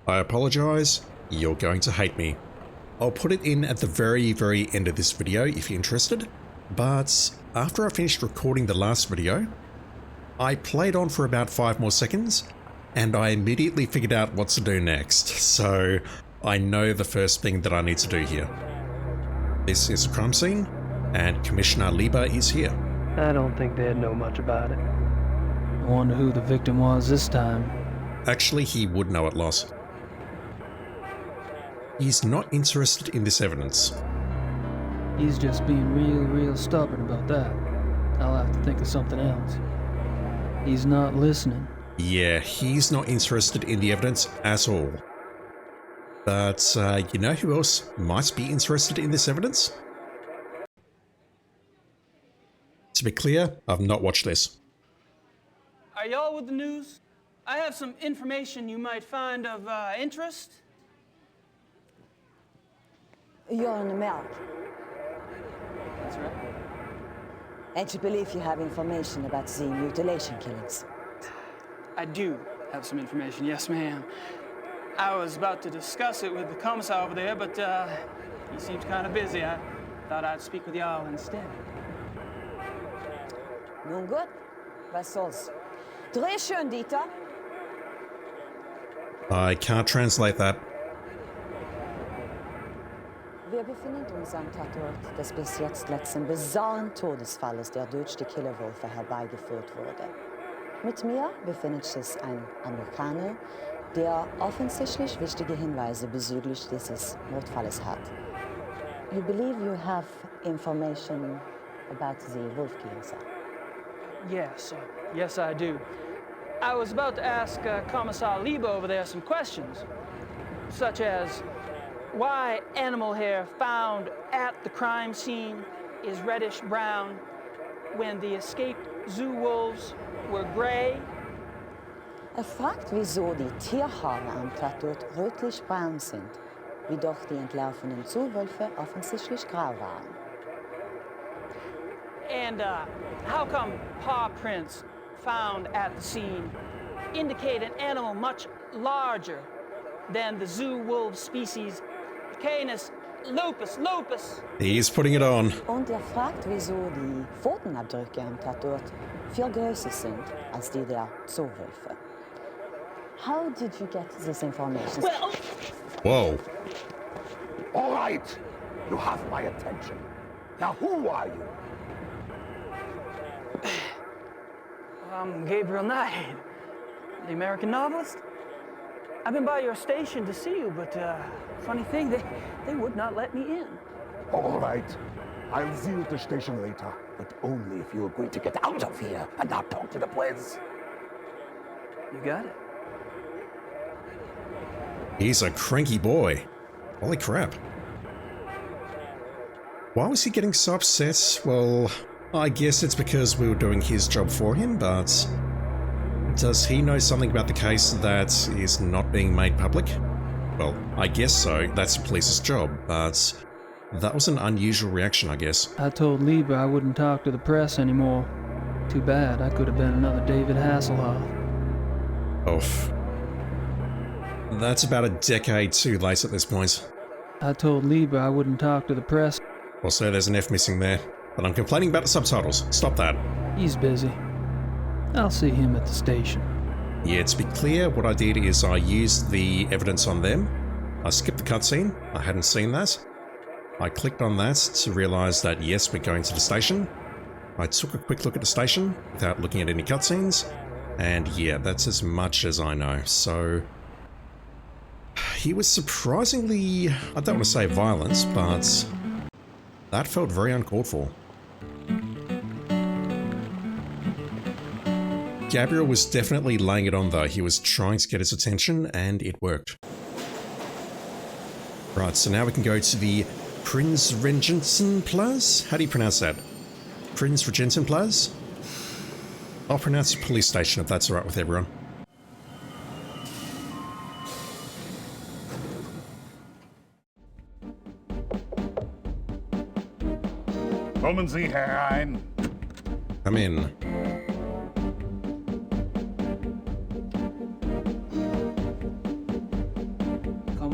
I apologize, you're going to hate me. I'll put it in at the very end of this video if you're interested, but after I finished recording the last video, I played on for about 5 more seconds, and I immediately figured out what to do next, so I know the first thing that I need to do here. This is a crime scene, and Commissioner Lieber is here. I don't think they'd know much about it. I wonder who the victim was this time. Actually, he would know at loss. He's not interested in this evidence. He's just being real stubborn about that. I'll have to think of something else. He's not listening. Yeah, he's not interested in the evidence at all. But, you know who else might be interested in this evidence? To be clear, I've not watched this. Are y'all with the news? I have some information you might find of interest. You're in America, That's right. and you believe you have information about the mutilation killings. I do have some information, yes, ma'am. I was about to discuss it with the commissar over there, but he seems kind of busy. I thought I'd speak with y'all instead. Nun gut, was soll's. Dreh schön, Dieter. I can't translate that. Wir befinden uns am Tatort des bis jetzt letzten bizarren Todesfalles, der durch die Killerwölfe herbeigeführt wurde. Mit mir befindet sich ein Amerikaner, der offensichtlich wichtige Hinweise bezüglich dieses Mordfalles hat. You believe you have information about the wolf killings? Yes, I do. I was about to ask Commissar Lieber over there some questions, such as why animal hair found at the crime scene is reddish-brown when the escaped zoo wolves were gray. Fragt, wieso die Tierhaare am Tatort rötlich-braun sind, wie doch die entlaufenen Zuwölfe offensichtlich grau waren. And how come paw prints found at the scene indicate an animal much larger than the zoo wolf species Canis lupus? He's putting it on. Und fragt, wieso die Pfotenabdrücke am Tatort viel größer sind als die der Zoowölfe. How did you get this information? Well, Whoa. All right, you have my attention. Now, who are you? I'm Gabriel Knight, the American novelist. I've been by your station to see you, but funny thing, they would not let me in. All right, I'll see you at the station later, but only if you agree to get out of here and not talk to the press. You got it. He's a cranky boy. Holy crap. Why was he getting so upset? Well, I guess it's because we were doing his job for him, but does he know something about the case that is not being made public? Well, I guess so. That's the police's job, but that was an unusual reaction, I guess. I told Lieber I wouldn't talk to the press anymore. Too bad, I could have been another David Hasselhoff. Oof. That's about a decade too late at this point. I told Lieber I wouldn't talk to the press. Also, there's an F missing there. But I'm complaining about the subtitles. Stop that. He's busy. I'll see him at the station. Yeah, to be clear, what I did is I used the evidence on them. I skipped the cutscene. I hadn't seen that. I clicked on that to realise that yes, we're going to the station. I took a quick look at the station without looking at any cutscenes. And yeah, that's as much as I know. So he was surprisingly, I don't want to say violent, but that felt very uncalled for. Gabriel was definitely laying it on though. He was trying to get his attention and it worked. Right, so now we can go to the Prinzregentenplatz? How do you pronounce that? Prinzregentenplatz? I'll pronounce it police station if that's alright with everyone. Kommen Sie herein. I'm in.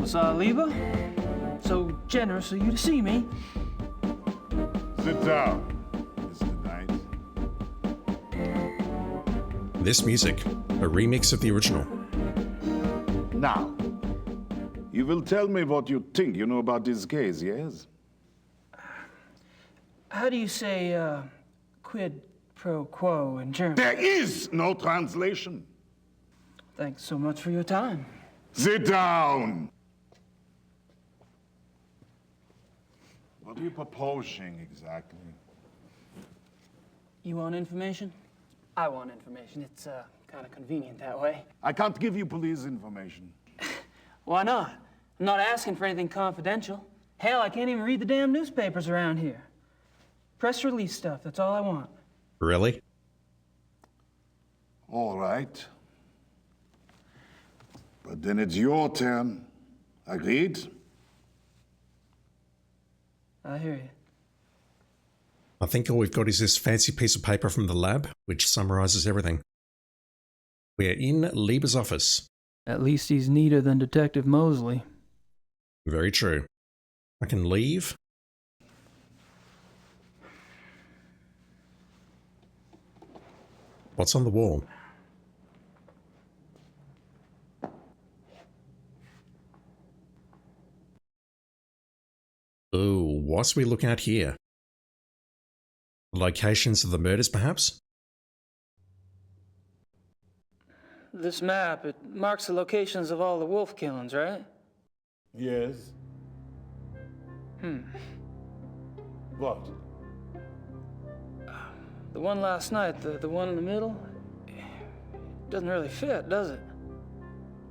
Kommissar Lieber. So generous of you to see me. Sit down, Mr. Knight. This music, a remix of the original. Now, you will tell me what you think you know about this case, yes? How do you say quid pro quo in German? There is no translation. Thanks so much for your time. Sit down. What are you proposing exactly? You want information? I want information. It's kind of convenient that way. I can't give you police information. Why not? I'm not asking for anything confidential. Hell, I can't even read the damn newspapers around here. Press release stuff, that's all I want. Really? All right. But then it's your turn. Agreed? I hear you. I think all we've got is this fancy piece of paper from the lab, which summarizes everything. We're in Lieber's office. At least he's neater than Detective Mosley. Very true. I can leave. What's on the wall? Ooh, what's we looking at here? Locations of the murders, perhaps? This map, it marks the locations of all the wolf killings, right? Yes. What? The one last night, the one in the middle, doesn't really fit, does it?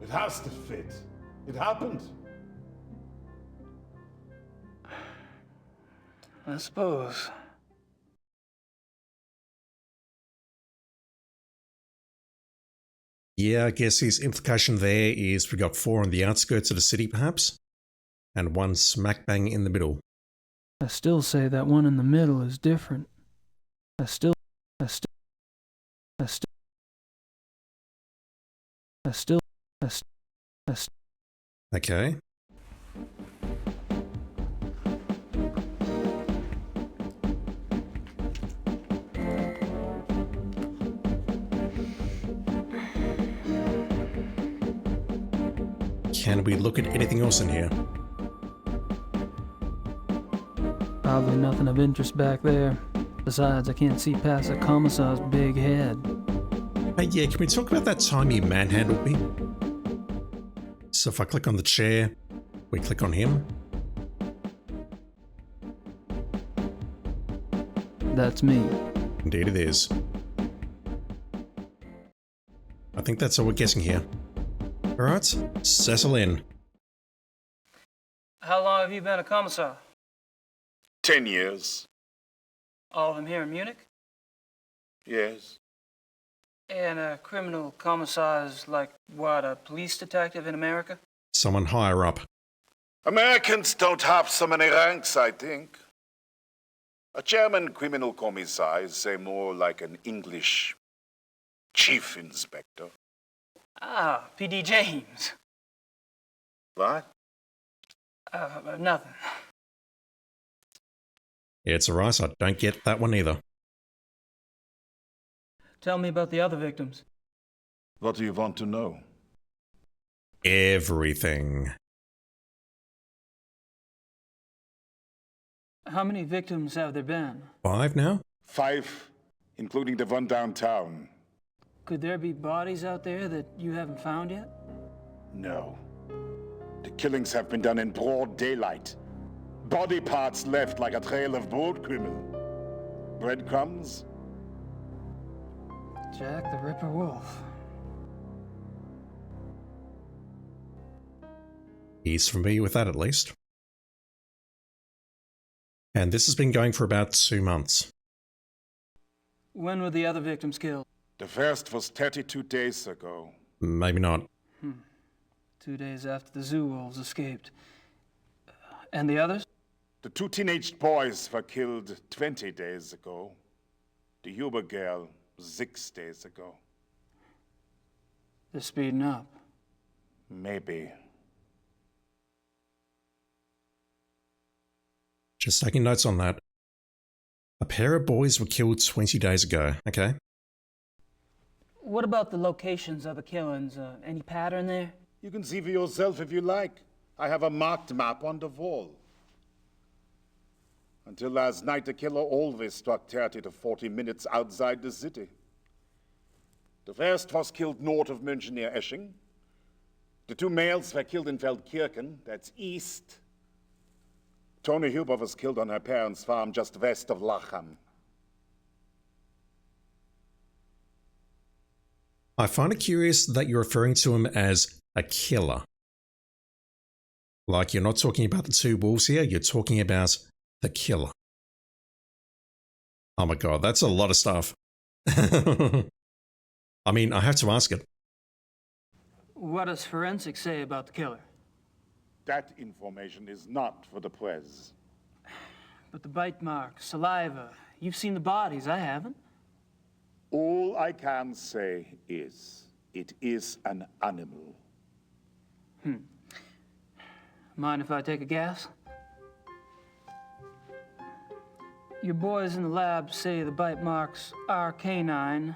It has to fit. It happened. I suppose. Yeah, I guess his implication there is we got 4 on the outskirts of the city, perhaps? And 1 smack bang in the middle. I still say that one in the middle is different. I still. Okay. Can we look at anything else in here? Probably nothing of interest back there. Besides, I can't see past the commissar's big head. Hey, yeah, can we talk about that time he manhandled me? So if I click on the chair, we click on him. That's me. Indeed it is. I think that's all we're guessing here. Alright, settle in. How long have you been a commissar? 10 years. All of them here in Munich? Yes. And a criminal commissar is like, what, a police detective in America? Someone higher up. Americans don't have so many ranks, I think. A German criminal commissar is, say, more like an English chief inspector. Ah, P.D. James. What? Nothing. It's alright, I don't get that one either. Tell me about the other victims. What do you want to know? Everything. How many victims have there been? 5 now? 5, including the one downtown. Could there be bodies out there that you haven't found yet? No. The killings have been done in broad daylight. Body parts left like a trail of boat criminal. Breadcrumbs? Jack the Ripper Wolf. He's familiar with that at least. And this has been going for about 2 months. When were the other victims killed? The first was 32 days ago. Maybe not. 2 days after the zoo wolves escaped. And the others? The 2 teenage boys were killed 20 days ago. The Huber girl 6 days ago. They're speeding up. Maybe. Just taking notes on that. A pair of boys were killed 20 days ago, okay? What about the locations of the killings? Any pattern there? You can see for yourself if you like. I have a marked map on the wall. Until last night, the killer always struck 30 to 40 minutes outside the city. The first was killed north of München near Esching. The two males were killed in Feldkirchen, that's east. Tony Huber was killed on her parents' farm just west of Lacham. I find it curious that you're referring to him as a killer. Like, you're not talking about the two wolves here, you're talking about the killer. Oh my god, that's a lot of stuff. I mean, I have to ask it. What does forensics say about the killer? That information is not for the press. But the bite marks, saliva, you've seen the bodies, I haven't. All I can say is, it is an animal. Mind if I take a guess? Your boys in the lab say the bite marks are canine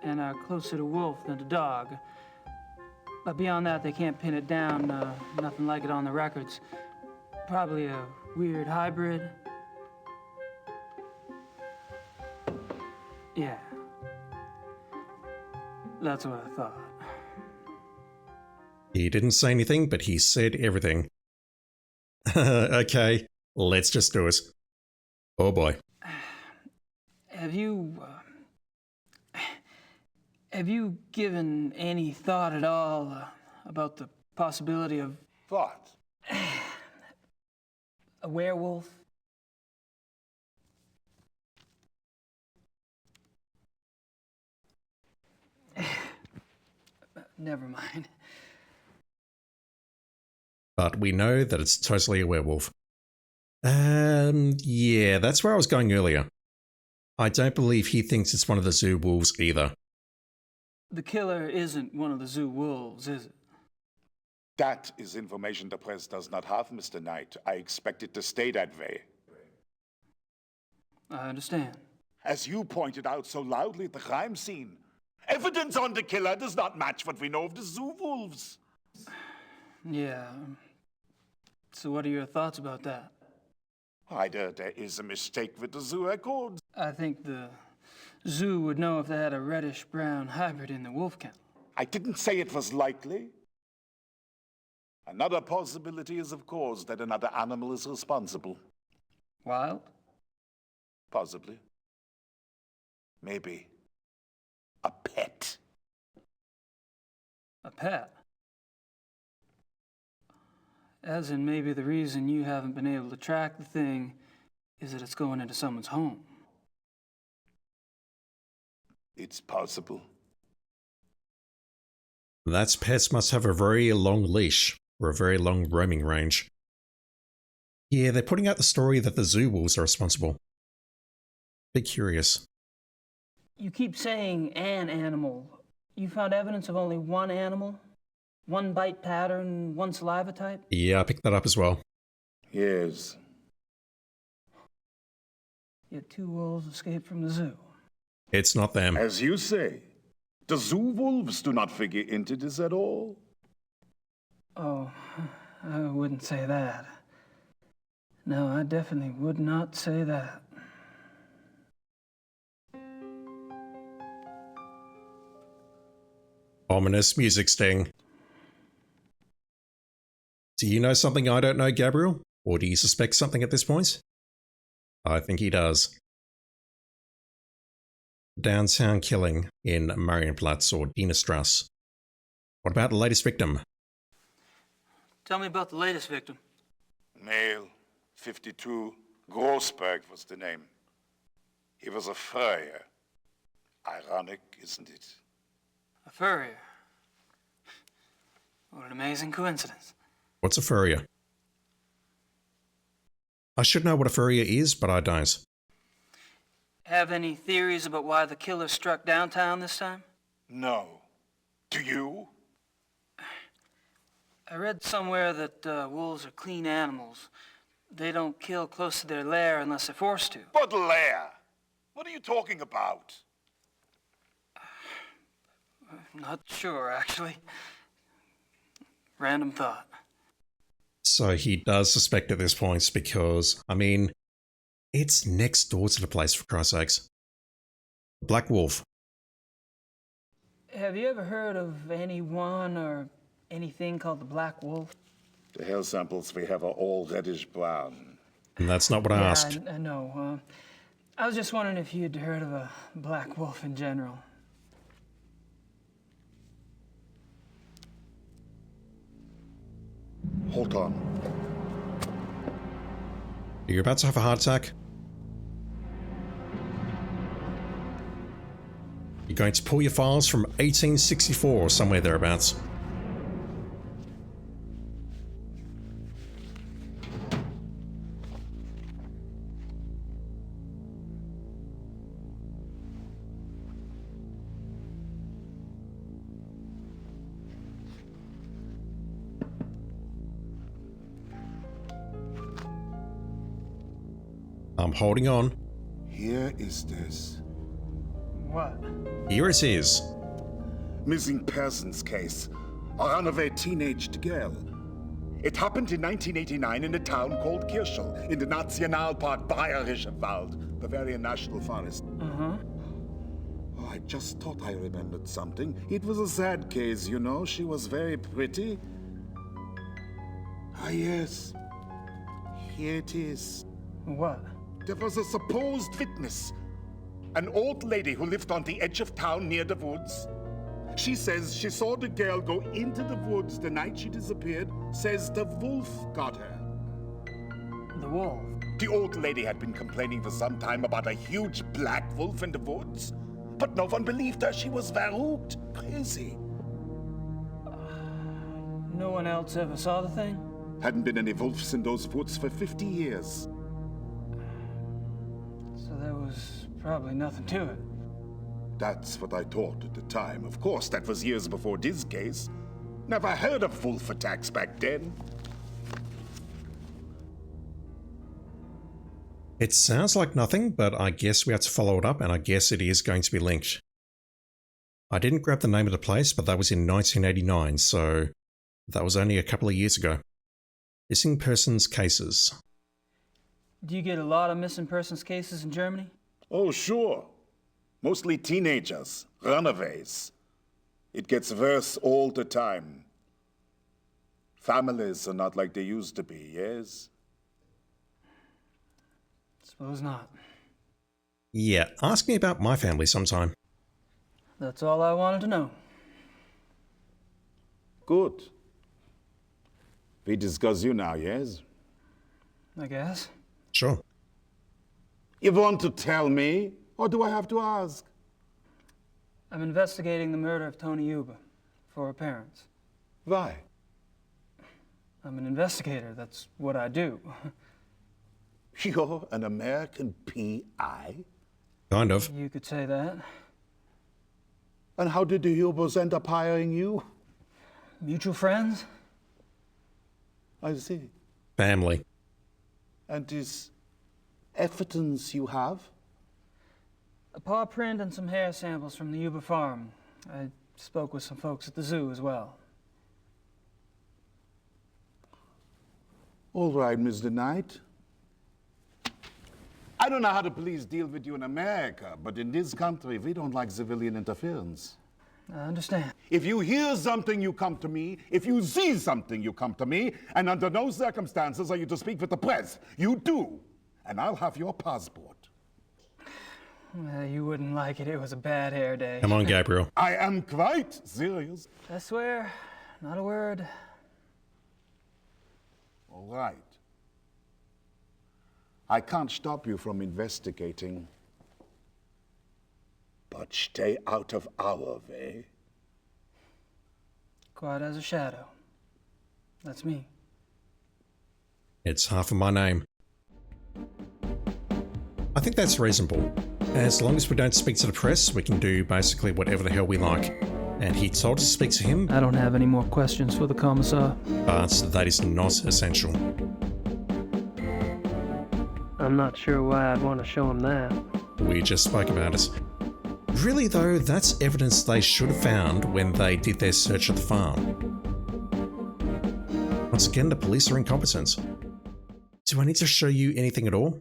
and are closer to wolf than to dog. But beyond that, they can't pin it down. Nothing like it on the records. Probably a weird hybrid. Yeah. That's what I thought. He didn't say anything, but he said everything. Okay, let's just do it. Oh boy. Have you given any thought at all about the possibility of What? a werewolf? Never mind. But we know that it's totally a werewolf. Yeah, that's where I was going earlier. I don't believe he thinks it's one of the zoo wolves either. The killer isn't one of the zoo wolves, is it? That is information the press does not have, Mr. Knight. I expect it to stay that way. I understand. As you pointed out so loudly at the crime scene, evidence on the killer does not match what we know of the zoo wolves. Yeah. So what are your thoughts about that? Either there is a mistake with the zoo records. I think the zoo would know if they had a reddish-brown hybrid in the wolf kennel. I didn't say it was likely. Another possibility is, of course, that another animal is responsible. Wild? Possibly. Maybe. A pet. A pet? As in, maybe the reason you haven't been able to track the thing is that it's going into someone's home. It's possible. That's pets must have a very long leash, or a very long roaming range. Yeah, they're putting out the story that the zoo wolves are responsible. Bit curious. You keep saying an animal. You found evidence of only one animal? One bite pattern, one saliva type? Yeah, I picked that up as well. Yes. Yet two wolves escaped from the zoo. It's not them. As you say, the zoo wolves do not figure into this at all. Oh, I wouldn't say that. No, I definitely would not say that. Ominous music sting. Do you know something I don't know, Gabriel? Or do you suspect something at this point? I think he does. Downtown killing in Marienplatz or Dienerstrasse. What about the latest victim? Tell me about the latest victim. Male, 52, Grossberg was the name. He was a furrier. Ironic, isn't it? A furrier. What an amazing coincidence. What's a furrier? I should know what a furrier is, but I don't. Have any theories about why the killer struck downtown this time? No. Do you? I read somewhere that wolves are clean animals. They don't kill close to their lair unless they're forced to. What lair? What are you talking about? Not sure, actually. Random thought. So he does suspect at this point because, I mean, it's next door to the place, for Christ's sakes. Black Wolf. Have you ever heard of anyone or anything called the Black Wolf? The hair samples we have are all reddish brown. And that's not what I asked. I know. I was just wondering if you'd heard of a Black Wolf in general. Hold on. You're about to have a heart attack? You're going to pull your files from 1864 or somewhere thereabouts. I'm holding on. Here is this. What? Here it is. Missing persons case. A runaway teenaged girl. It happened in 1989 in a town called Kirschel, in the Nationalpark Bayerischer Wald, Bavarian National Forest. Uh-huh. Oh, I just thought I remembered something. It was a sad case, you know. She was very pretty. Ah, yes. Here it is. What? There was a supposed witness. An old lady who lived on the edge of town near the woods. She says she saw the girl go into the woods the night she disappeared. Says the wolf got her. The wolf? The old lady had been complaining for some time about a huge black wolf in the woods. But no one believed her. She was verrückt, crazy. No one else ever saw the thing? Hadn't been any wolves in those woods for 50 years. So there was probably nothing to it. That's what I thought at the time. Of course, that was years before this case. Never heard of wolf attacks back then. It sounds like nothing, but I guess we have to follow it up, and I guess it is going to be linked. I didn't grab the name of the place, but that was in 1989, so that was only a couple of years ago. Missing persons cases. Do you get a lot of missing persons cases in Germany? Oh, sure. Mostly teenagers, runaways. It gets worse all the time. Families are not like they used to be, yes? Suppose not. Yeah, ask me about my family sometime. That's all I wanted to know. Good. We discuss you now, yes? I guess. Sure. You want to tell me, or do I have to ask? I'm investigating the murder of Tony Yuba for her parents. Why? I'm an investigator. That's what I do. You're an American PI? Kind of. You could say that. And how did the Hubers end up hiring you? Mutual friends? I see. Family. And this evidence you have? A paw print and some hair samples from the Yuba farm. I spoke with some folks at the zoo as well. All right, Mr. Knight. I don't know how the police deal with you in America, but in this country, we don't like civilian interference. I understand. If you hear something, you come to me. If you see something, you come to me. And under no circumstances are you to speak with the press. You do. And I'll have your passport. You wouldn't like it. It was a bad hair day. Come on, Gabriel. I am quite serious. I swear, not a word. All right. I can't stop you from investigating. But stay out of our way. Quiet as a shadow. That's me. It's half of my name. I think that's reasonable. As long as we don't speak to the press, we can do basically whatever the hell we like. And he told us to speak to him, I don't have any more questions for the commissar. but that is not essential. I'm not sure why I'd want to show him that. We just spoke about it. Really though, that's evidence they should have found when they did their search at the farm. Once again, the police are incompetent. Do I need to show you anything at all?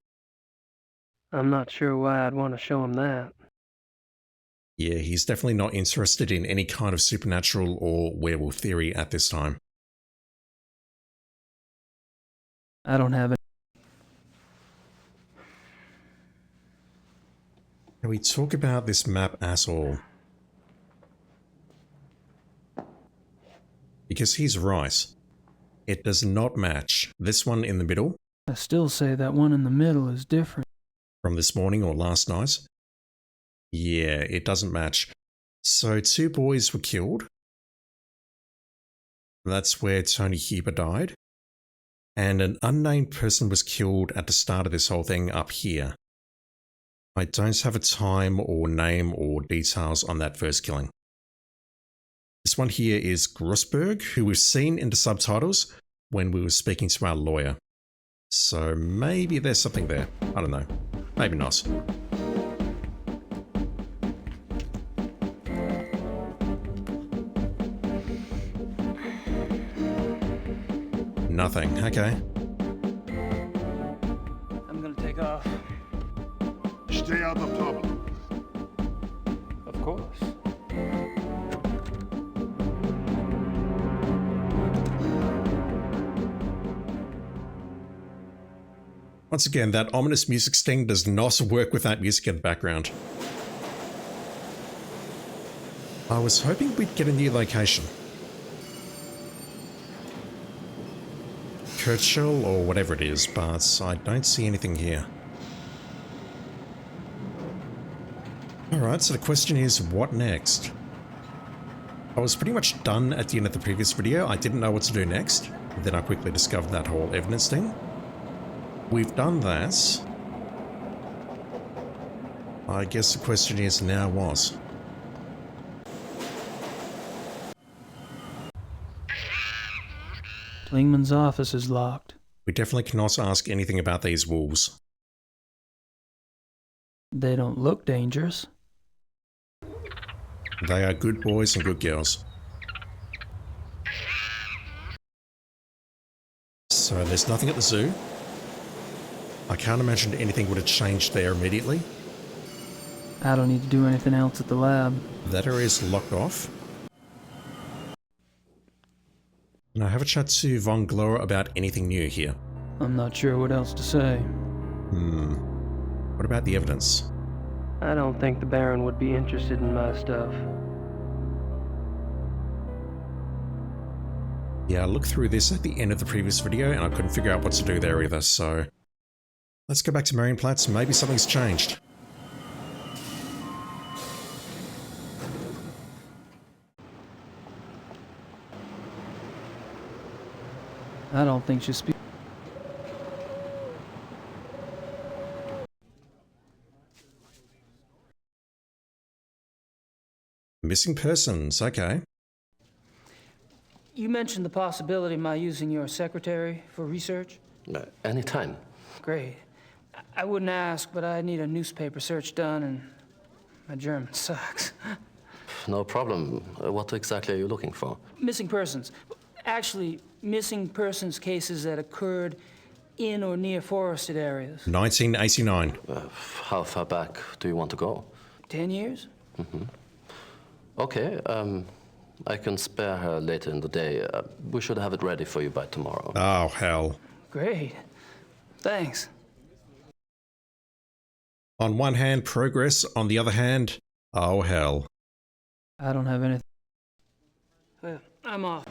I'm not sure why I'd want to show him that. Yeah, he's definitely not interested in any kind of supernatural or werewolf theory at this time. I don't have it. Can we talk about this map at all? Because he's right. It does not match this one in the middle. I still say that one in the middle is different. From this morning or last night. Yeah, it doesn't match. So 2 boys were killed. That's where Tony Huber died. And an unnamed person was killed at the start of this whole thing up here. I don't have a time or name or details on that first killing. This one here is Grossberg, who we've seen in the subtitles when we were speaking to our lawyer. So maybe there's something there. I don't know. Maybe not. Nothing. Okay. I'm gonna take off. Stay out of trouble. Of course. Once again, that ominous music sting does not work with that music in the background. I was hoping we'd get a new location. Churchill or whatever it is, but I don't see anything here. Alright, so the question is, what next? I was pretty much done at the end of the previous video. I didn't know what to do next. Then I quickly discovered that whole evidence thing. We've done that. I guess the question is now what? Klingman's office is locked. We definitely cannot ask anything about these wolves. They don't look dangerous. They are good boys and good girls. So there's nothing at the zoo. I can't imagine anything would have changed there immediately. I don't need to do anything else at the lab. That area is locked off. Now have a chat to Von Glower about anything new here. I'm not sure what else to say. What about the evidence? I don't think the Baron would be interested in my stuff. Yeah, I looked through this at the end of the previous video and I couldn't figure out what to do there either, so... Let's go back to Marienplatz, maybe something's changed. I don't think she'll speak. Missing persons, okay. You mentioned the possibility of my using your secretary for research? Anytime. Great. I wouldn't ask, but I need a newspaper search done, and my German sucks. No problem. What exactly are you looking for? Missing persons. Actually, missing persons cases that occurred in or near forested areas. 1989. How far back do you want to go? 10 years? Okay, I can spare her later in the day. We should have it ready for you by tomorrow. Oh, hell. Great. Thanks. On one hand, progress. On the other hand, oh, hell. I don't have anything. Well, I'm off.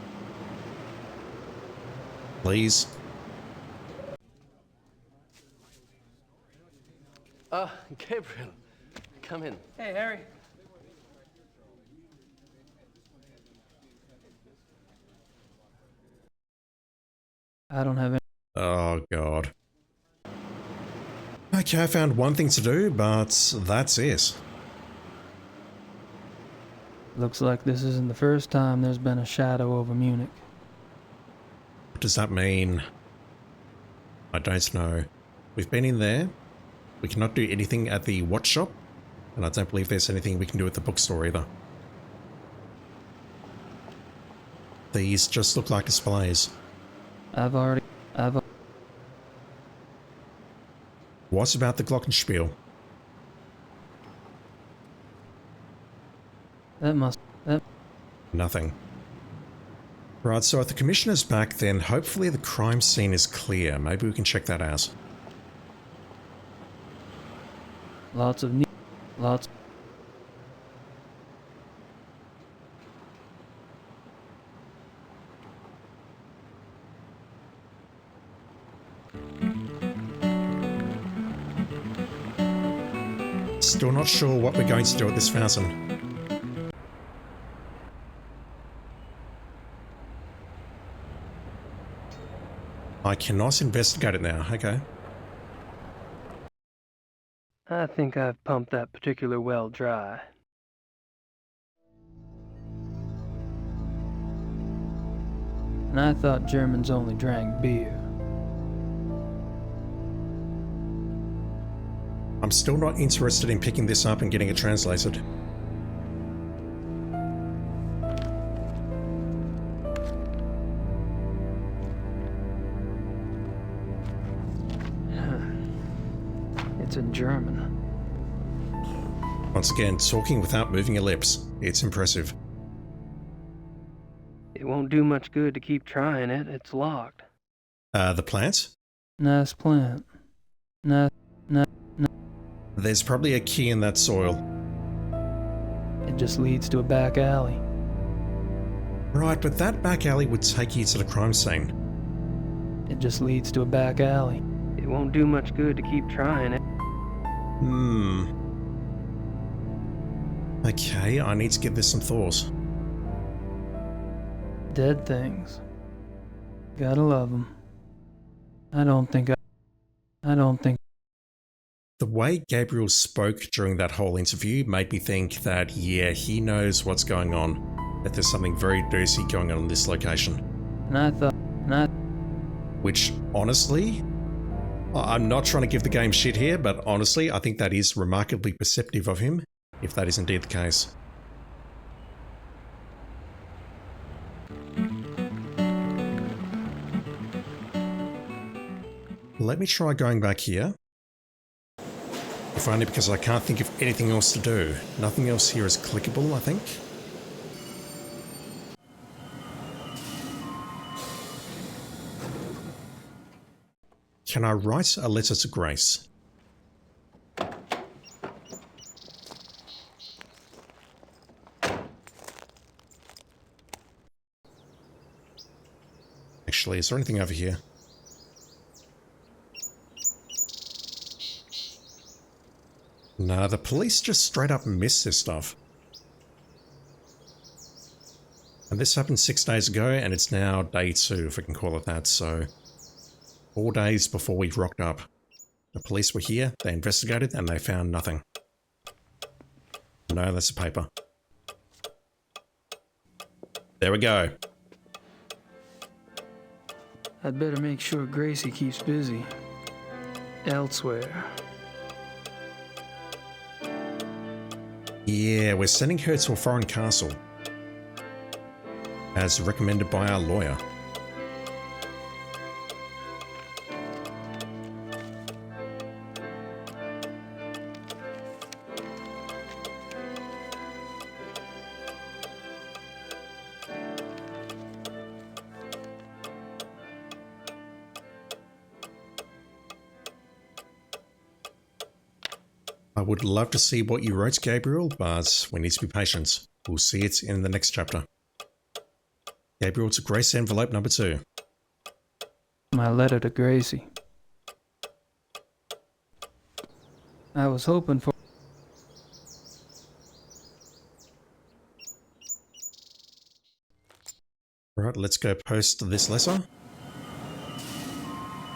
Please. Gabriel, come in. Hey, Harry. I don't have any. Oh, God. Okay, I found one thing to do, but that's it. Looks like this isn't the first time there's been a shadow over Munich. What does that mean? I don't know. We've been in there. We cannot do anything at the watch shop. And I don't believe there's anything we can do at the bookstore either. These just look like displays. What about the glockenspiel? Nothing. Right, so if the commissioner's back, then hopefully the crime scene is clear. Maybe we can check that out. Lots. Still not sure what we're going to do at this fountain. I cannot investigate it now, okay. I think I've pumped that particular well dry. And I thought Germans only drank beer. I'm still not interested in picking this up and getting it translated. It's in German. Once again, talking without moving your lips. It's impressive. It won't do much good to keep trying it. It's locked. The plant? Nice plant. There's probably a key in that soil. It just leads to a back alley. Right, but that back alley would take you to the crime scene. It just leads to a back alley. It won't do much good to keep trying it. Okay, I need to give this some thought. Dead things. Gotta love them. I don't think. The way Gabriel spoke during that whole interview made me think that, yeah, he knows what's going on. That there's something very doozy going on in this location. Which, honestly, I'm not trying to give the game shit here, but honestly, I think that is remarkably perceptive of him, if that is indeed the case. Let me try going back here. If only because I can't think of anything else to do. Nothing else here is clickable, I think. Can I write a letter to Grace? Actually, is there anything over here? No, the police just straight up miss this stuff. And this happened 6 days ago, and it's now day 2, if we can call it that, so 4 days before we rocked up. The police were here, they investigated, and they found nothing. No, that's a paper. There we go. I'd better make sure Gracie keeps busy. Elsewhere. Yeah, we're sending her to a foreign castle. As recommended by our lawyer. I would love to see what you wrote, Gabriel, but we need to be patient. We'll see it in the next chapter. Gabriel to Grace, envelope number 2. My letter to Gracie. I was hoping for... Right, let's go post this letter.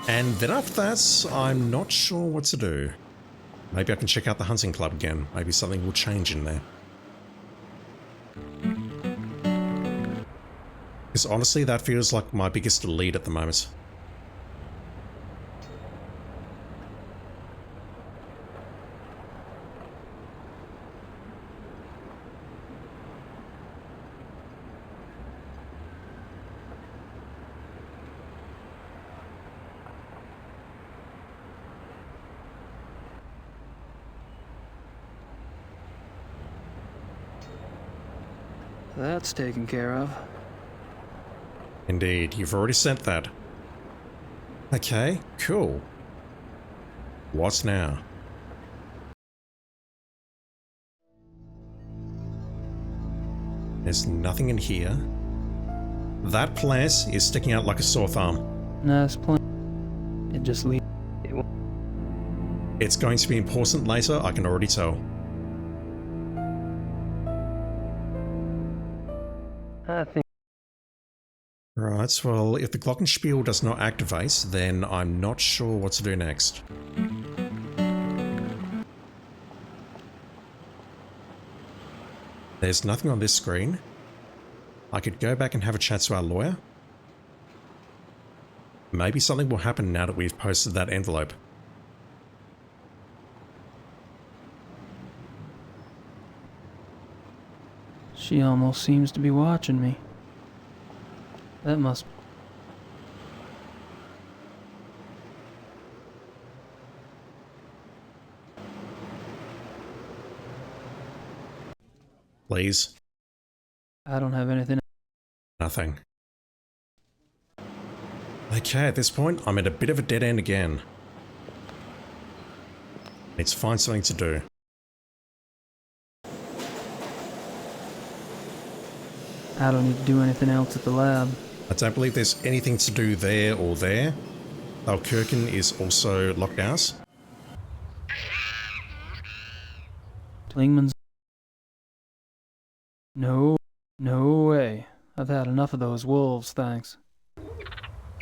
And then after that, I'm not sure what to do. Maybe I can check out the hunting club again. Maybe something will change in there. Because honestly, that feels like my biggest lead at the moment. That's taken care of. Indeed, you've already sent that. Okay, cool. What now? There's nothing in here. That plant is sticking out like a sore thumb. Nice plan. It just leaves. It's going to be important later, I can already tell. I think. Right, well, if the glockenspiel does not activate, then I'm not sure what to do next. There's nothing on this screen. I could go back and have a chat to our lawyer. Maybe something will happen now that we've posted that envelope. She almost seems to be watching me. That must. Please. I don't have anything. Nothing. Okay, at this point, I'm at a bit of a dead end again. Need to find something to do. I don't need to do anything else at the lab. I don't believe there's anything to do there or there. Alkirkin is also locked out. Klingman's. No way. I've had enough of those wolves, thanks.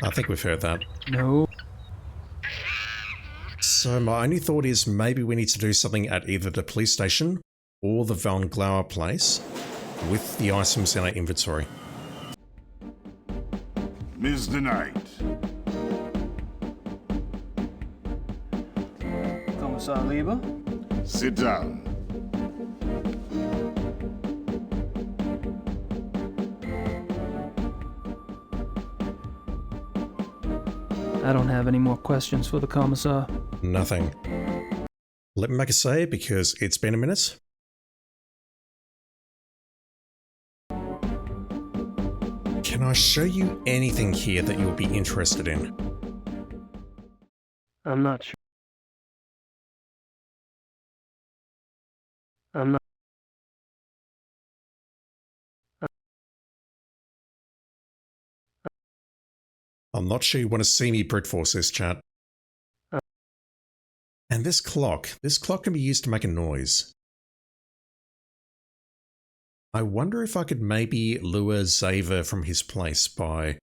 I think we've heard that. No. So my only thought is maybe we need to do something at either the police station or the Von Glauer place with the items in our inventory. Mr. Knight. Kommissar Lieber? Sit down. I don't have any more questions for the Commissar. Nothing. Let me make a save because it's been a minute. Can I show you anything here that you'll be interested in? I'm not sure. I'm not. I'm not sure you want to see me brute force this, chat. And this clock can be used to make a noise. I wonder if I could maybe lure Xaver from his place by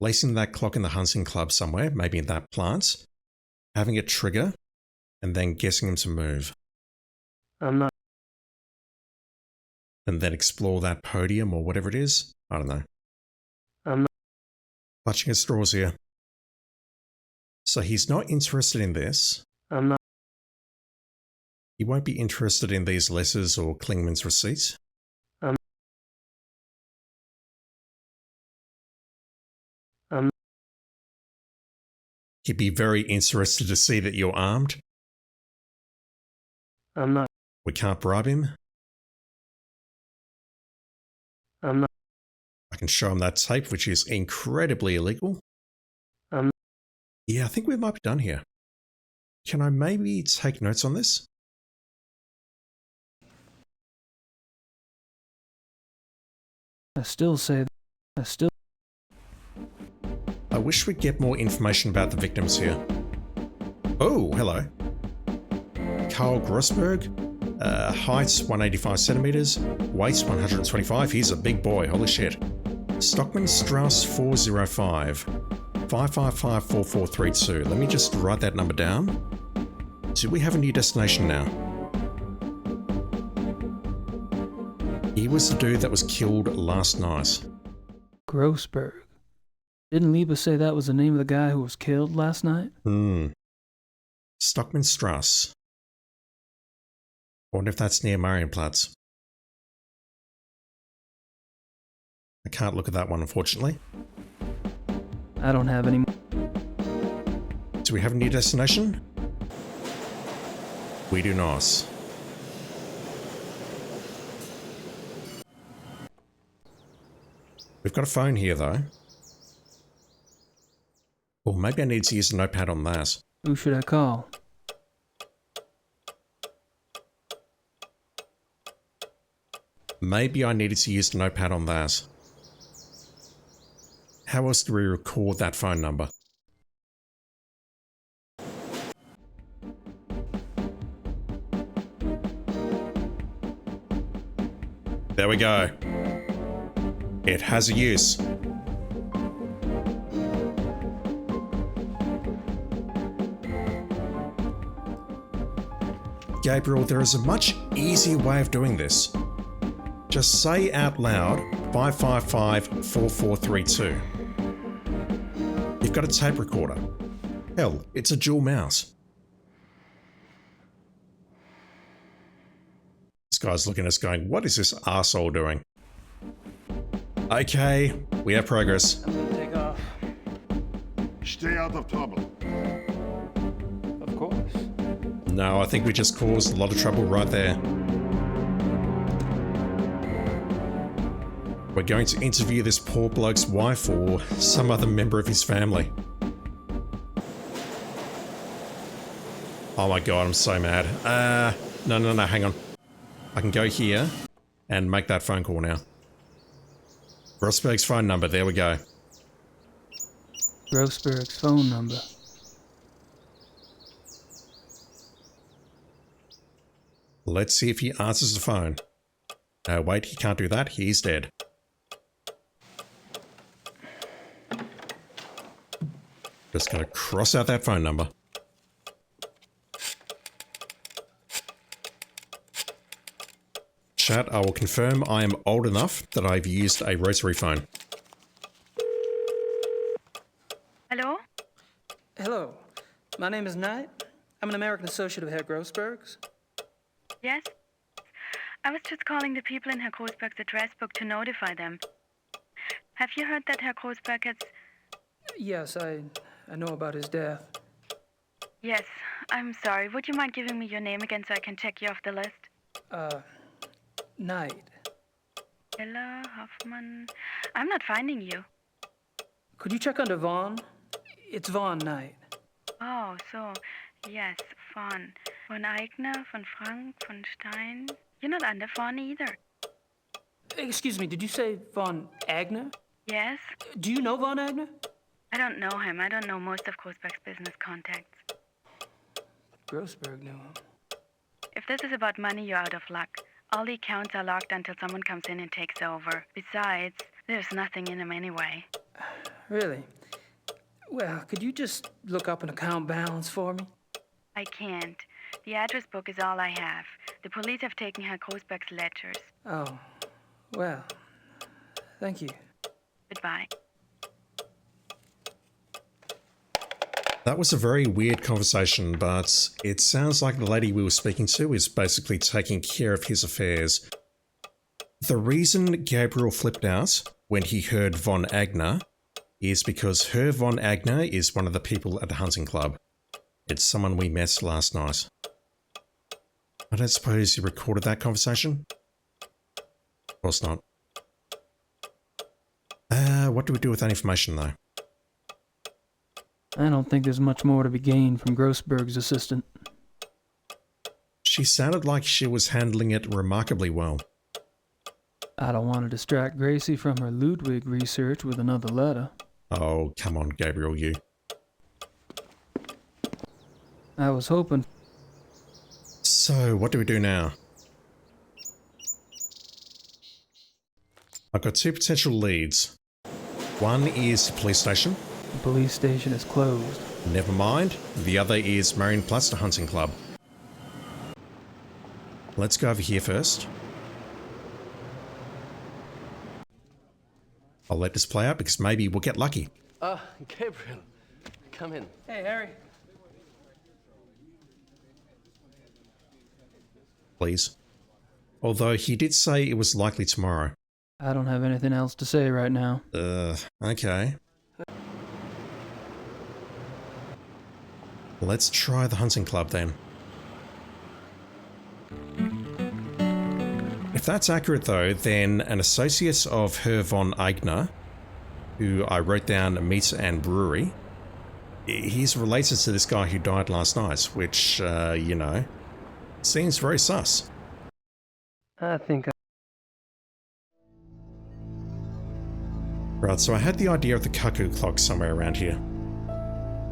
placing that clock in the hunting club somewhere, maybe in that plant, having it trigger, and then getting him to move. I'm not. And then explore that podium or whatever it is. I don't know. I'm not. Clutching at straws here. So he's not interested in this. I'm not. He won't be interested in these letters or Klingman's receipts. He'd be very interested to see that you're armed. I'm not. We can't bribe him. I'm not. I can show him that tape, which is incredibly illegal. I'm not. Yeah, I think we might be done here. Can I maybe take notes on this? I still say. I wish we'd get more information about the victims here. Oh, hello. Carl Grossberg. Height 185 centimeters. Weight 125. He's a big boy. Holy shit. Stockman Strauss 405. 5554432. Let me just write that number down. Do we have a new destination now? He was the dude that was killed last night. Grossberg. Didn't Liebe say that was the name of the guy who was killed last night? Stockman Strauss. I wonder if that's near Marienplatz. I can't look at that one, unfortunately. I don't have any more. Do we have a new destination? We do not. We've got a phone here, though. Or maybe I need to use a notepad on that. Who should I call? Maybe I needed to use the notepad on that. How else do we record that phone number? There we go. It has a use. Gabriel, there is a much easier way of doing this. Just say out loud 555-4432. You've got a tape recorder. Hell, it's a dual mouse. This guy's looking at us going, what is this arsehole doing? Okay, we have progress. I'm gonna take off. Stay out of trouble. Of course. No, I think we just caused a lot of trouble right there. We're going to interview this poor bloke's wife or some other member of his family. Oh my god, I'm so mad. No, hang on. I can go here and make that phone call now. Rosberg's phone number, there we go. Grossberg's phone number. Let's see if he answers the phone. No, wait, he can't do that. He's dead. Just gonna cross out that phone number. Chat, I will confirm I am old enough that I've used a rotary phone. Hello? Hello. My name is Knight. I'm an American associate of Herr Grossberg's. Yes? I was just calling the people in Herr Grossberg's address book to notify them. Have you heard that Herr Grossberg has... Yes, I know about his death. Yes, I'm sorry. Would you mind giving me your name again so I can check you off the list? Knight. Ella Hoffman... I'm not finding you. Could you check under Vaughn? It's Vaughn Knight. Oh, so... Yes, Von. Von Eigner, von Frank, von Stein... You're not under Vaughn either. Excuse me, did you say Von Agner? Yes? Do you know Von Agner? I don't know him. I don't know most of Grossberg's business contacts. Grossberg knew him. If this is about money, you're out of luck. All the accounts are locked until someone comes in and takes over. Besides, there's nothing in them anyway. Really? Well, could you just look up an account balance for me? I can't. The address book is all I have. The police have taken Herr Grossberg's ledgers. Oh, well, thank you. Goodbye. That was a very weird conversation, but it sounds like the lady we were speaking to is basically taking care of his affairs. The reason Gabriel flipped out when he heard Von Agner is because Herr Von Agner is one of the people at the hunting club. It's someone we met last night. I don't suppose you recorded that conversation? Of course not. What do we do with that information, though? I don't think there's much more to be gained from Grossberg's assistant. She sounded like she was handling it remarkably well. I don't want to distract Gracie from her Ludwig research with another letter. Oh, come on, Gabriel, you. I was hoping... So, what do we do now? I've got two potential leads. One is the police station. The police station is closed. Never mind. The other is Marienplatz Hunting Club. Let's go over here first. I'll let this play out because maybe we'll get lucky. Gabriel, come in. Hey, Harry. Please. Although he did say it was likely tomorrow. I don't have anything else to say right now. Okay. Let's try the hunting club then. If that's accurate though, then an associate of Herr von Eigner, who I wrote down Meat and Brewery, he's related to this guy who died last night, which, you know, seems very sus. I think Right, so I had the idea of the cuckoo clock somewhere around here.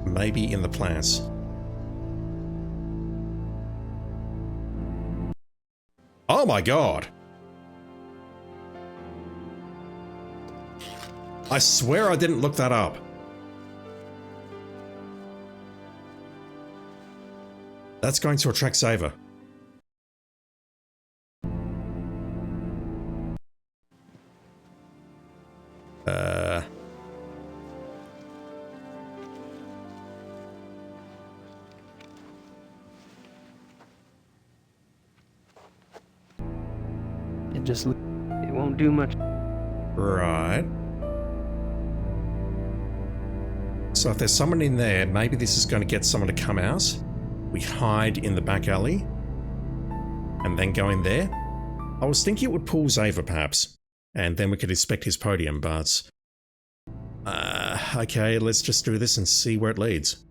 Maybe in the plants. Oh my god! I swear I didn't look that up. That's going to attract Xaver. it won't do much. Right. So if there's someone in there, maybe this is going to get someone to come out. We hide in the back alley. And then go in there. I was thinking it would pull Xaver perhaps. And then we could inspect his podium, but... okay, let's just do this and see where it leads.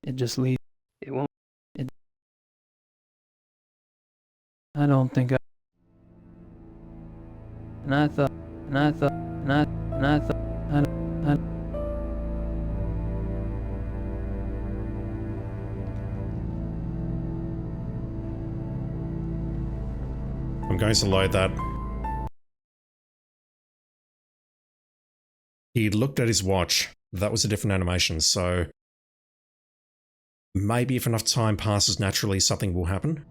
It just leaves. It won't. I don't think I. And I thought. I'm going to load that. He looked at his watch. That was a different animation, so... maybe if enough time passes naturally, something will happen.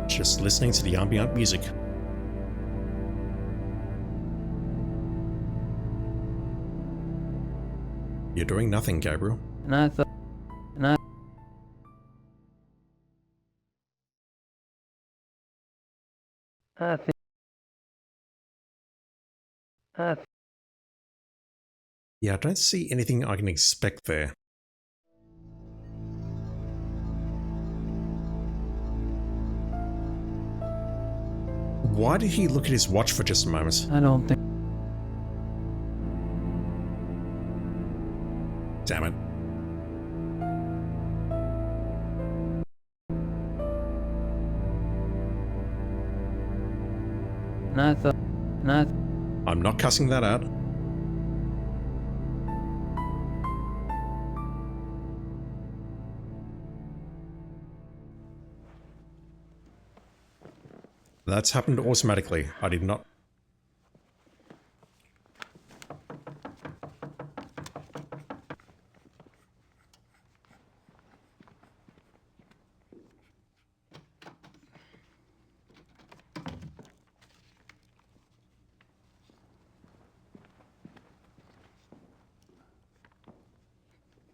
Just listening to the ambient music. You're doing nothing, Gabriel. And I thought. Yeah, I don't see anything I can expect there. Why did he look at his watch for just a moment? I don't think. Damn it. And I thought. I'm not cussing that out. That's happened automatically. I did not...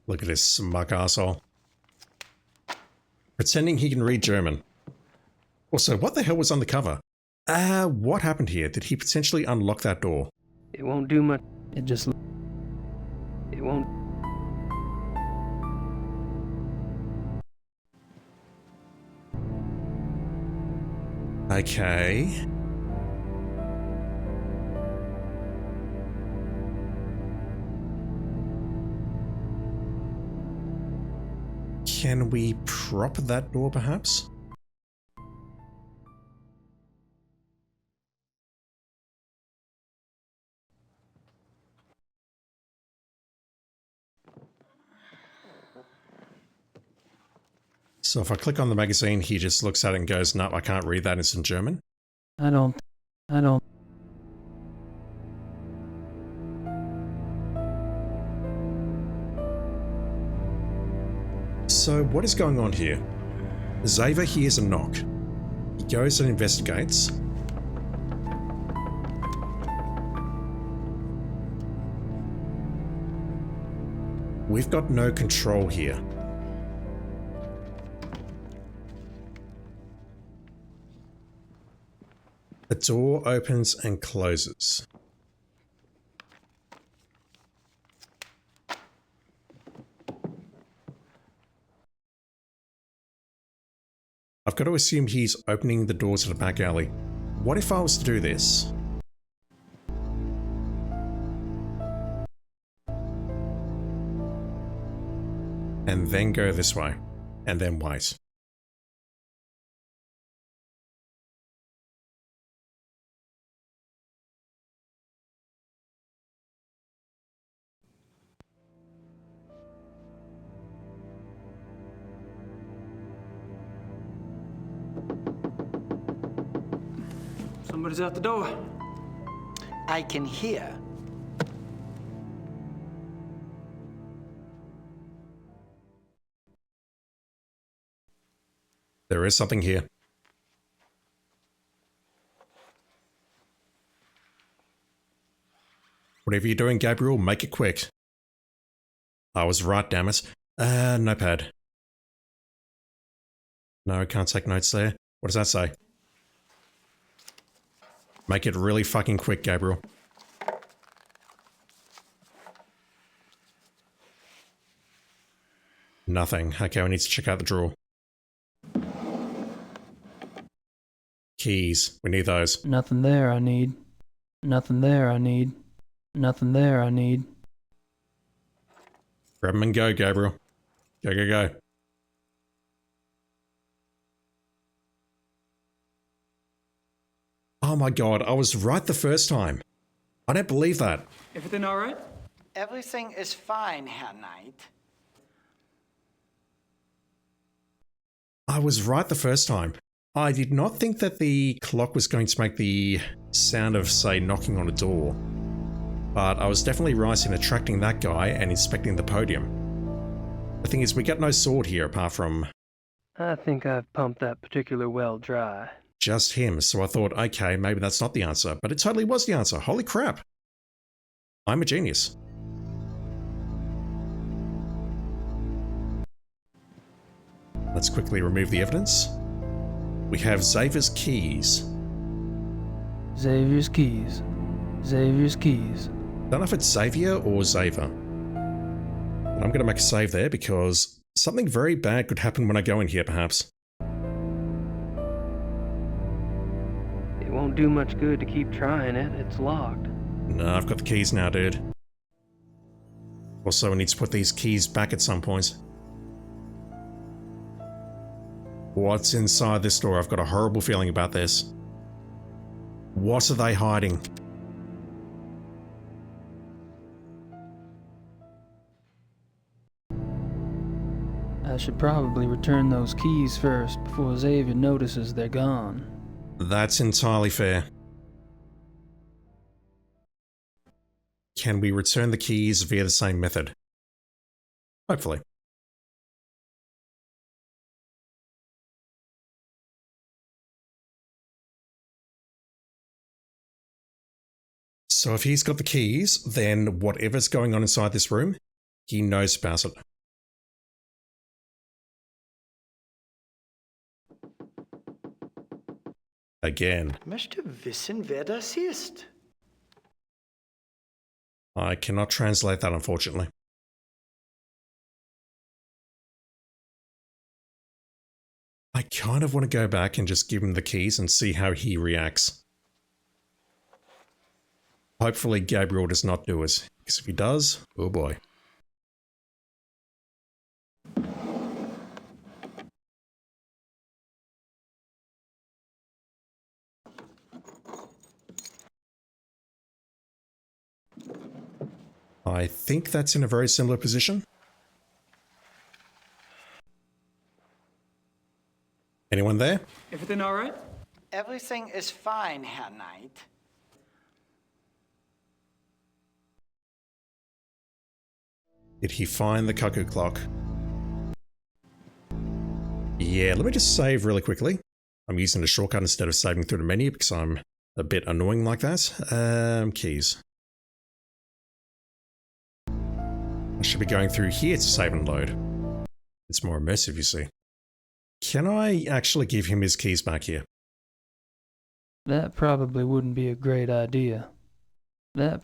Look at this smug asshole. Pretending he can read German. Also, what the hell was on the cover? What happened here? Did he potentially unlock that door? It won't do much. It just. It won't. Okay. Can we prop that door, perhaps? So if I click on the magazine, he just looks at it and goes, no, I can't read that, it's in German. I don't. So what is going on here? Xaver hears a knock. He goes and investigates. We've got no control here. The door opens and closes. I've got to assume he's opening the door to the back alley. What if I was to do this? And then go this way. And then wait. Somebody's at the door. I can hear. There is something here. Whatever you're doing, Gabriel, make it quick. I was right, damn it. Notepad. No, can't take notes there. What does that say? Make it really fucking quick, Gabriel. Nothing. Okay, I need to check out the drawer. Keys. We need those. Nothing there I need. Nothing there I need. Nothing there I need. Grab them and go, Gabriel. Go, go, go. Oh my god, I was right the first time. I don't believe that. Everything all right? Everything is fine, Herr Knight. I was right the first time. I did not think that the clock was going to make the sound of, say, knocking on a door. But I was definitely right in attracting that guy and inspecting the podium. The thing is, we got no sword here apart from... I think I've pumped that particular well dry. Just him, so I thought, okay, maybe that's not the answer. But it totally was the answer. Holy crap. I'm a genius. Let's quickly remove the evidence. We have Xavier's keys. Xavier's keys. Xavier's keys. Don't know if it's Xavier or Xavier. But I'm going to make a save there because something very bad could happen when I go in here, perhaps. It won't do much good to keep trying it. It's locked. No, I've got the keys now, dude. Also, I need to put these keys back at some point. What's inside this door? I've got a horrible feeling about this. What are they hiding? I should probably return those keys first before Xavier notices they're gone. That's entirely fair. Can we return the keys via the same method? Hopefully. So if he's got the keys, then whatever's going on inside this room, he knows about it. Again. Möchte wissen, wer das ist. I cannot translate that, unfortunately. I kind of want to go back and just give him the keys and see how he reacts. Hopefully Gabriel does not do it, because if he does, oh boy. I think that's in a very similar position. Anyone there? Everything all right? Everything is fine, Herr Knight. Did he find the cuckoo clock? Yeah, let me just save really quickly. I'm using the shortcut instead of saving through the menu because I'm a bit annoying like that. Keys. I should be going through here to save and load. It's more immersive, you see. Can I actually give him his keys back here? That probably wouldn't be a great idea. That.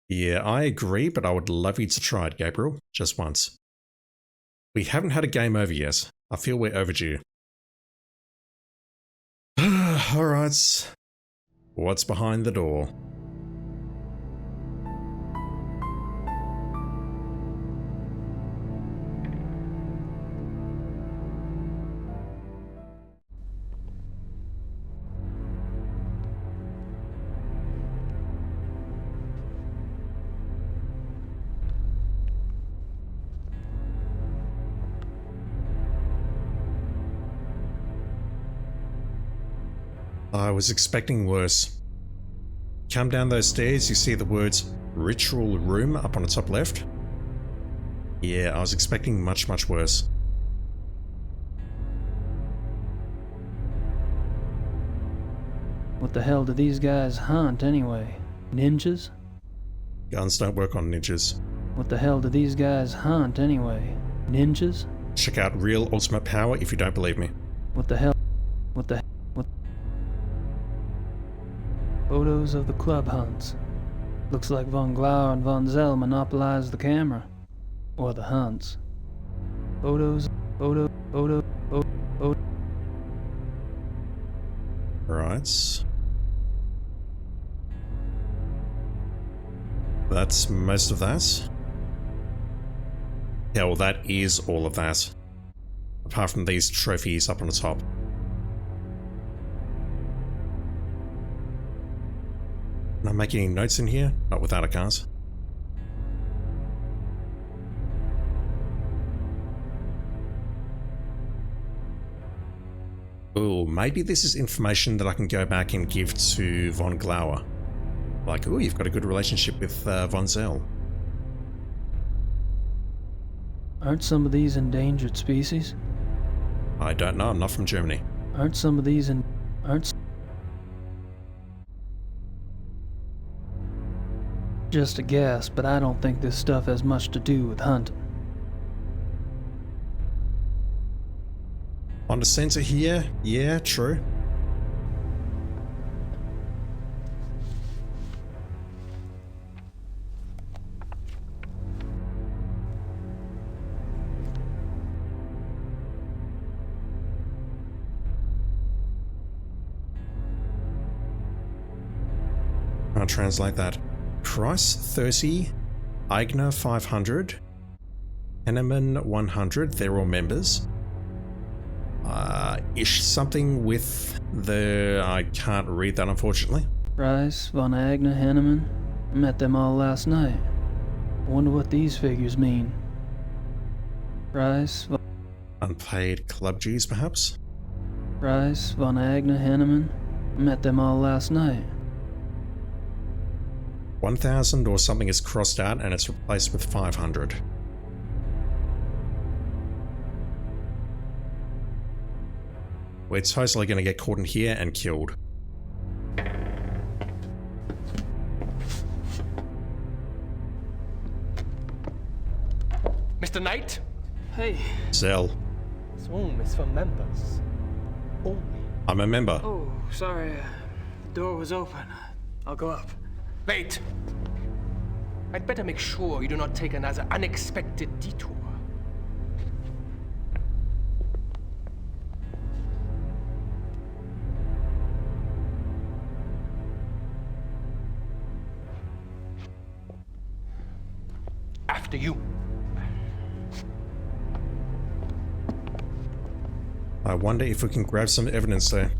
Yeah, I agree, but I would love you to try it, Gabriel. Just once. We haven't had a game over yet. I feel we're overdue. Alright. What's behind the door? I was expecting worse. Come down those stairs, you see the words ritual room up on the top left? Yeah, I was expecting much, much worse. What the hell do these guys hunt anyway? Ninjas? Guns don't work on ninjas. What the hell do these guys hunt anyway? Ninjas? Check out Real Ultimate Power if you don't believe me. What the hell? What? Photos of the club hunts. Looks like von Glauer and von Zell monopolized the camera. Or the hunts. Photo. Right. That's most of that. Yeah, well, that is all of that. Apart from these trophies up on the top. Can I make any notes in here? Not without a can't. Ooh, maybe this is information that I can go back and give to von Glauer. Like, ooh, you've got a good relationship with von Zell. Aren't some of these endangered species? I don't know, I'm not from Germany. Aren't some of these Just a guess, but I don't think this stuff has much to do with hunting. On the center here, yeah, true. I'll translate that. Price 30, Eigner 500, Henneman 100, they're all members. Ish something with the... I can't read that unfortunately. Rice, von Agner, Henneman. I met them all last night. I wonder what these figures mean. Rice, Unpaid club dues perhaps? Rice, von Agner, Henneman. I met them all last night. 1,000 or something is crossed out and it's replaced with 500. We're totally going to get caught in here and killed. Mr. Knight? Hey. Zell. This room is for members. Only. I'm a member. Oh, sorry. The door was open. I'll go up. Wait. I'd better make sure you do not take another unexpected detour. After you. I wonder if we can grab some evidence there.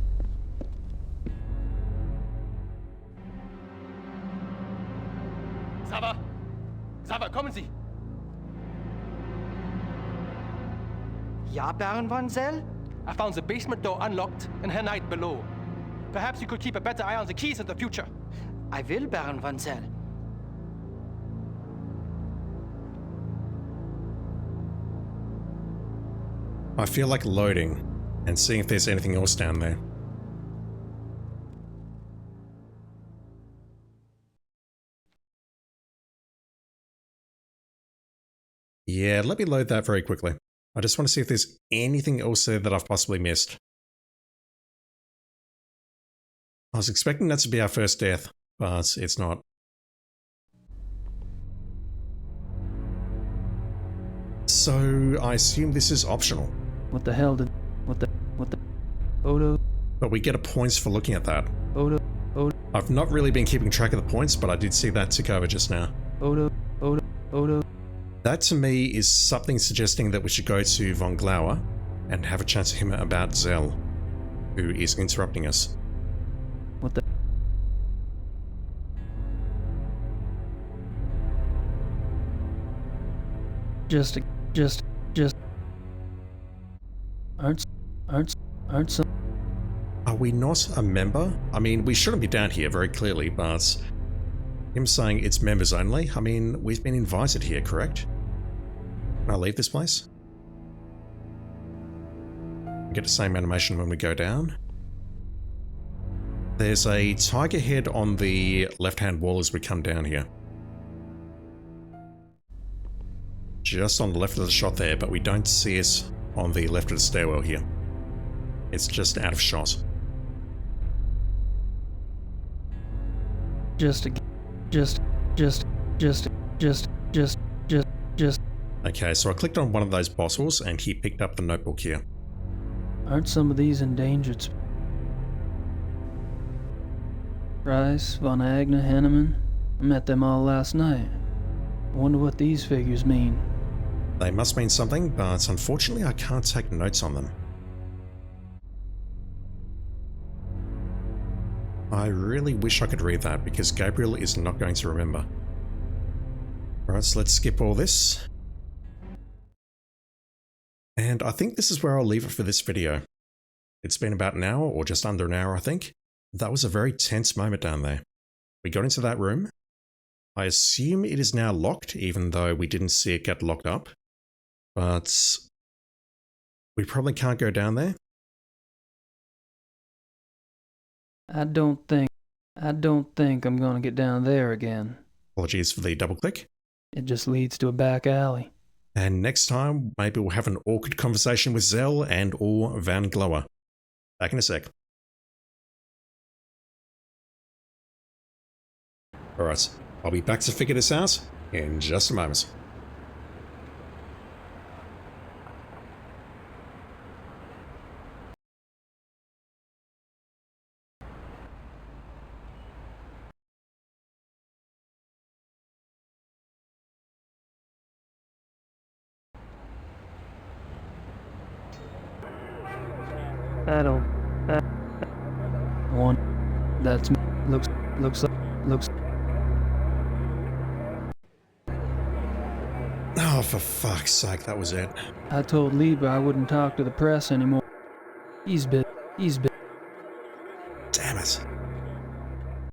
Sava, kommen Sie! Ja, Baron von Zell? I found the basement door unlocked and Herr Knight below. Perhaps you could keep a better eye on the keys in the future. I will, Baron von Zell. I feel like loading and seeing if there's anything else down there. Yeah, let me load that very quickly. I just want to see if there's anything else there that I've possibly missed. I was expecting that to be our first death, but it's not. So I assume this is optional. What the hell did... What the... Photo... But we get a points for looking at that. Photo... I've not really been keeping track of the points, but I did see that tick over just now. Photo... That to me is something suggesting that we should go to von Glauer and have a chat to him about Zell, who is interrupting us. What the... Just... Aren't some... Are we not a member? I mean, we shouldn't be down here very clearly, but him saying it's members only, I mean, we've been invited here, correct? Can I leave this place? We get the same animation when we go down. There's a tiger head on the left-hand wall as we come down here. Just on the left of the shot there, but we don't see it on the left of the stairwell here. It's just out of shot. Okay, so I clicked on one of those bottles and he picked up the notebook here. Aren't some of these endangered? Rice, Von Agner, Henneman. I met them all last night. I wonder what these figures mean. They must mean something, but unfortunately I can't take notes on them. I really wish I could read that, because Gabriel is not going to remember. Alright, so let's skip all this. And I think this is where I'll leave it for this video. It's been about an hour, or just under an hour, I think. That was a very tense moment down there. We got into that room. I assume it is now locked, even though we didn't see it get locked up. But we probably can't go down there. I don't think I'm gonna get down there again. Apologies for the double click. It just leads to a back alley. And next time, maybe we'll have an awkward conversation with Zell and or Van Glauer. Back in a sec. Alright, I'll be back to figure this out in just a moment. One. That's looks. Oh, for fuck's sake, that was it. I told Lieber I wouldn't talk to the press anymore. He's been